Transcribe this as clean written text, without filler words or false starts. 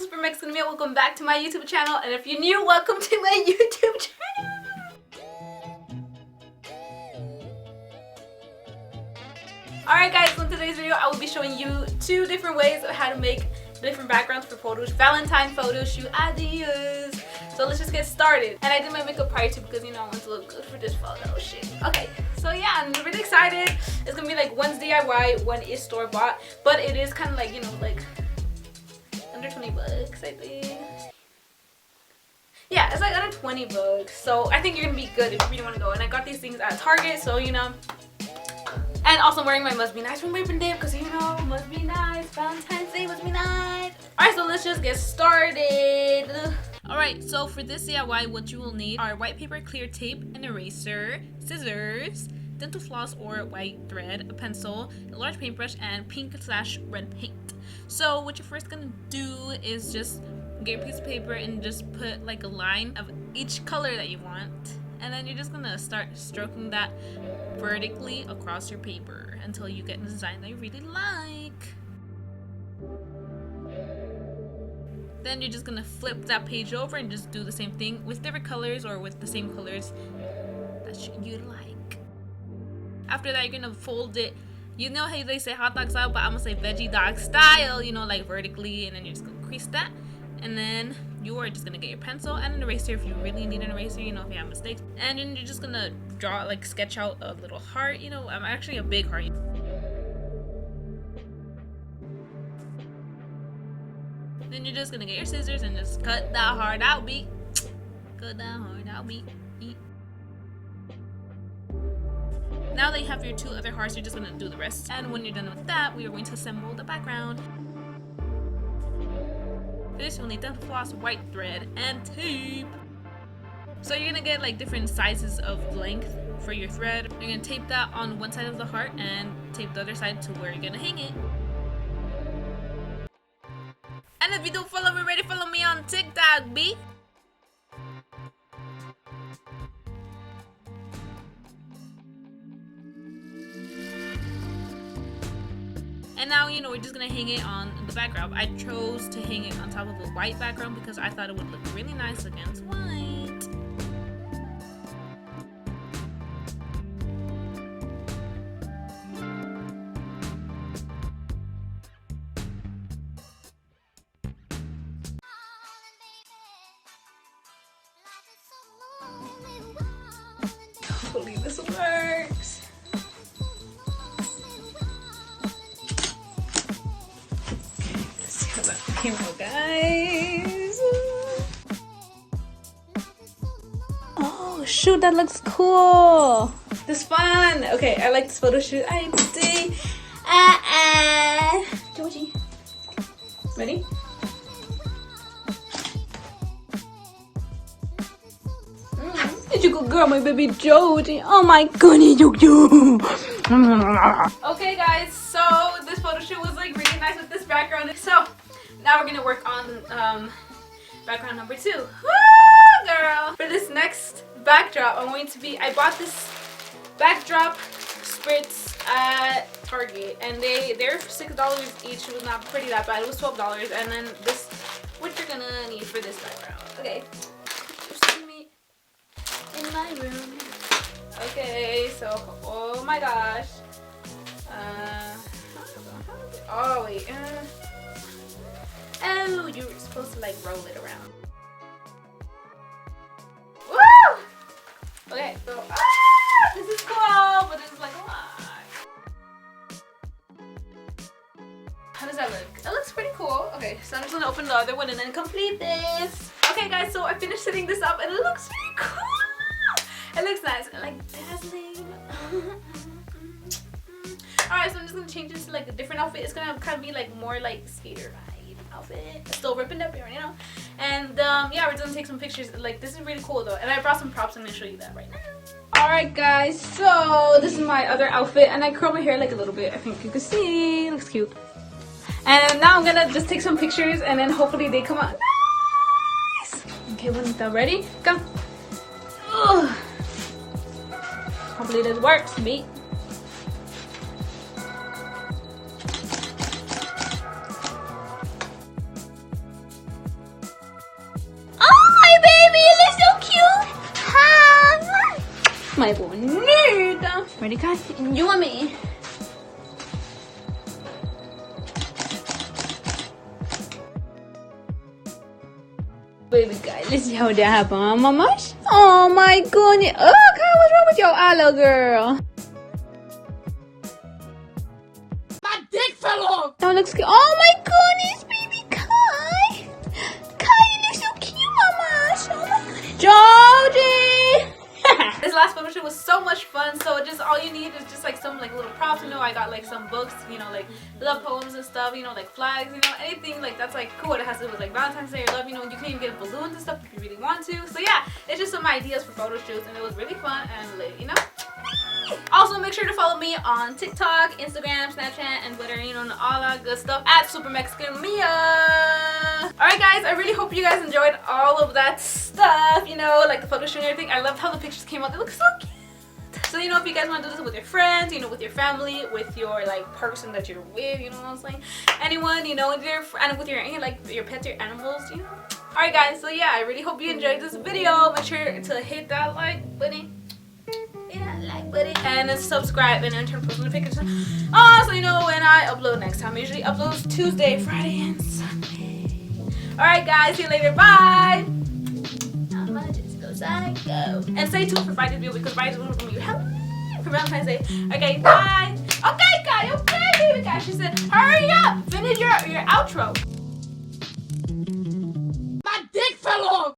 Super Mexican Mia. Welcome back to my YouTube channel, and if you're new, welcome to my YouTube channel. Alright guys, so in today's video I will be showing you 2 different ways of how to make different backgrounds for photos, Valentine photo shoot ideas. So let's just get started. And I did my makeup prior to because, you know, I want to look good for this photo shoot. Okay, so yeah, I'm really excited. It's gonna be like one's DIY, one is store bought, but it is kind of like, you know, like under 20 bucks, I think. Yeah, it's like under 20 bucks. So I think you're gonna be good if you really want to go. And I got these things at Target, so you know. And also I'm wearing my Must Be Nice from Labor Day because, you know, must be nice. Valentine's Day must be nice. Alright, so let's just get started. Alright, so for this DIY, what you will need are white paper, clear tape, an eraser, scissors, dental floss or white thread, a pencil, a large paintbrush, and pink/red paint. So what you're first gonna do is just get a piece of paper and just put like a line of each color that you want. And then you're just gonna start stroking that vertically across your paper until you get a design that you really like. Then you're just gonna flip that page over and just do the same thing with different colors or with the same colors that you like. After that, you're gonna fold it. You know how they say hot dog style, but I'm gonna say veggie dog style, you know, like vertically, and then you're just gonna crease that. And then you are just gonna get your pencil and an eraser if you really need an eraser, you know, if you have mistakes. And then you're just gonna draw, like, sketch out a little heart, you know, actually a big heart. Then you're just gonna get your scissors and just cut that heart out, beat. Cut that heart out, beat. Now that you have your 2 other hearts, you're just gonna do the rest. And when you're done with that, we are going to assemble the background. For this, you'll need dental floss, white thread, and tape. So you're gonna get like different sizes of length for your thread. You're gonna tape that on one side of the heart and tape the other side to where you're gonna hang it. And if you don't follow me already, follow me on TikTok, B. And now, you know, we're just gonna hang it on the background. I chose to hang it on top of a white background because I thought it would look really nice against white. Hopefully this works. Camera, guys. Oh shoot, that looks cool. This is fun. Okay, I like this photo shoot idea. Georgie, ready? Such a good girl, my baby Georgie. Oh my goodness, Okay, guys. So this photo shoot was like really nice with this background. So now we're gonna work on background number 2. Woo, girl! For this next backdrop, I bought this backdrop spritz at Target, and they're $6 each. It was not pretty that bad. It was $12, and then this, what you're gonna need for this background. Okay, just me in my room. Okay, so oh my gosh. Oh wait. Oh, you're supposed to like roll it around. Woo! Okay, so this is cool, but this is like a lot. How does that look? It looks pretty cool. Okay, so I'm just gonna open the other one and then complete this. Okay, guys, so I finished setting this up and it looks pretty cool. It looks nice, like dazzling. Alright, so I'm just gonna change this to like a different outfit. It's gonna kind of be like more like skater vibe outfit. Still ripping up here, you know. And yeah, we're gonna take some pictures. Like, this is really cool though. And I brought some props. I'm gonna show you that right now. Alright guys, so this is my other outfit, and I curl my hair like a little bit. I think you can see. It looks cute. And now I'm gonna just take some pictures and then hopefully they come out nice. Okay, when it's done, ready? Go. Ugh. Hopefully this works, mate. My bonita. Ready, guys? You and me. Baby guys, let's see how that happened, huh, mamas? Oh my goodness. Oh, God, what's wrong with your eye, little girl? My dick fell off! That looks good. Oh my goodness, baby Kai. Kai, you look so cute, mamas. Oh my goodness. Georgie! This last photo shoot was so much fun. So just all you need is just like some like little props. You know, I got like some books, you know, like love poems and stuff, you know, like flags, you know, anything like that's like cool. It has to do with like Valentine's Day or love, you know, you can even get balloons and stuff if you really want to. So yeah, it's just some ideas for photo shoots and it was really fun and lit, you know. Also, make sure to follow me on TikTok, Instagram, Snapchat, and Twitter, you know, and all that good stuff at supermexicanmia. Alright guys, I really hope you guys enjoyed all of that stuff, you know, like the photo shoot and everything. I loved how the pictures came out. They look so cute. So, you know, if you guys want to do this with your friends, you know, with your family, with your, like, person that you're with, you know what I'm saying? Anyone, you know, and with your, like, your pets, your animals, you know? Alright guys, so yeah, I really hope you enjoyed this video. Make sure to hit that like button. And subscribe and turn post notifications on so you know when I upload next time. I usually upload Tuesday, Friday, and Sunday. Alright guys, see you later. Bye! I'm gonna just go psycho. And stay tuned for Friday's video because Friday's one from you. Hello for Valentine's Day. Okay, bye! Okay, guy, okay, baby guy. She said, hurry up! Finish your outro. My dick fell off!